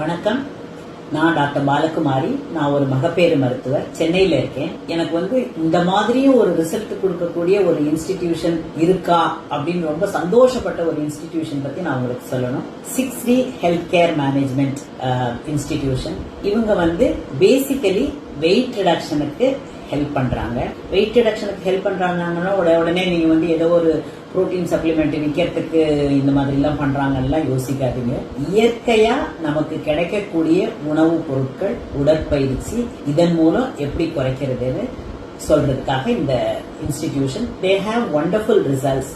வணக்கம். நான் டாக்டர் பாலகுமாரி. நான் ஒரு மகப்பேறு மருத்துவர், சென்னையில இருக்கேன். எனக்கு இந்த மாதிரியும் ஒரு ரிசல்ட் கொடுக்கக்கூடிய ஒரு இன்ஸ்டிடியூஷன் இருக்கா அப்படின்னு ரொம்ப சந்தோஷப்பட்ட ஒரு இன்ஸ்டிடியூஷன் பத்தி நான் உங்களுக்கு சொல்லணும். 6D health care management institution. இவங்க பேசிக்கலி வெயிட் ரிடக்ஷனுக்கு ஹெல்ப் பண்றாங்க. வெயிட் ரிடக்ஷனுக்கு ஹெல்ப் பண்றாங்கன்னா உடனே நீங்க ஏதோ ஒரு புரோட்டீன் சப்ளிமெண்ட் விற்கிறதுக்கு இந்த மாதிரி எல்லாம் பண்றாங்கன்னா யோசிக்காதீங்க. இயற்கையா நமக்கு கிடைக்கக்கூடிய உணவுப் பொருட்கள், உடற்பயிற்சி, இதன் மூலம் எப்படி குறைக்கிறதுன்னு சொல்றதுக்காக இந்த institution. They have wonderful results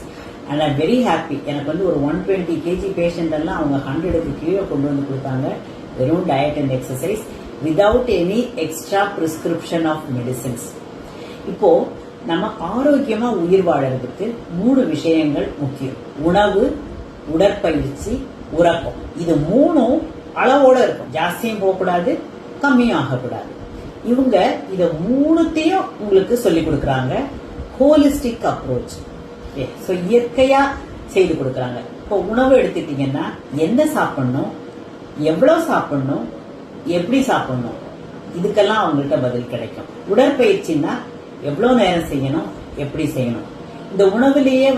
and I'm very happy. எனக்கு ஒரு 120 kg பேஷண்ட் எல்லாம் அவங்க 100க்கு கீழே கொண்டு வந்து கொடுத்தாங்க. வெறும் diet and exercise without any extra prescription of medicines. இப்போ நம்ம ஆரோக்கியமா உயிர் வாழறதுக்கு 3 விஷயங்கள் முக்கியம். உணவு, உடற்பயிற்சி, உறக்கம். இது 3ம் அளவோட இருக்கும். ஜாஸ்தியும் போகக்கூடாது, கம்மியும் ஆகக்கூடாது. இவங்க இத 3த்தையும் உங்களுக்கு சொல்லி கொடுக்கறாங்க. Holistic approach. இயற்கையா செய்து கொடுக்கறாங்க. இப்போ உணவு எடுத்துட்டீங்கன்னா என்ன சாப்பிடணும், எவ்வளவு சாப்பிடணும், எப்படி சாப்பிடணும், இதுக்கெல்லாம் அவங்கள்ட்ட பதில் கிடைக்கும். உடற்பயிற்சின்னா எவ்வளவு நேரம் செய்யணும், எப்படி செய்யணும். இந்த உணவுலேயே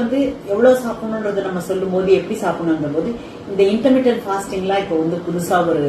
எவ்வளவு சாப்பிடணும்ன்றது நம்ம சொல்லும் போது, எப்படி சாப்பிடணும்ன்ற போது இந்த இன்டர்மிட்டன்ட் ஃபாஸ்டிங்லாம் இப்போ புதுசா ஒரு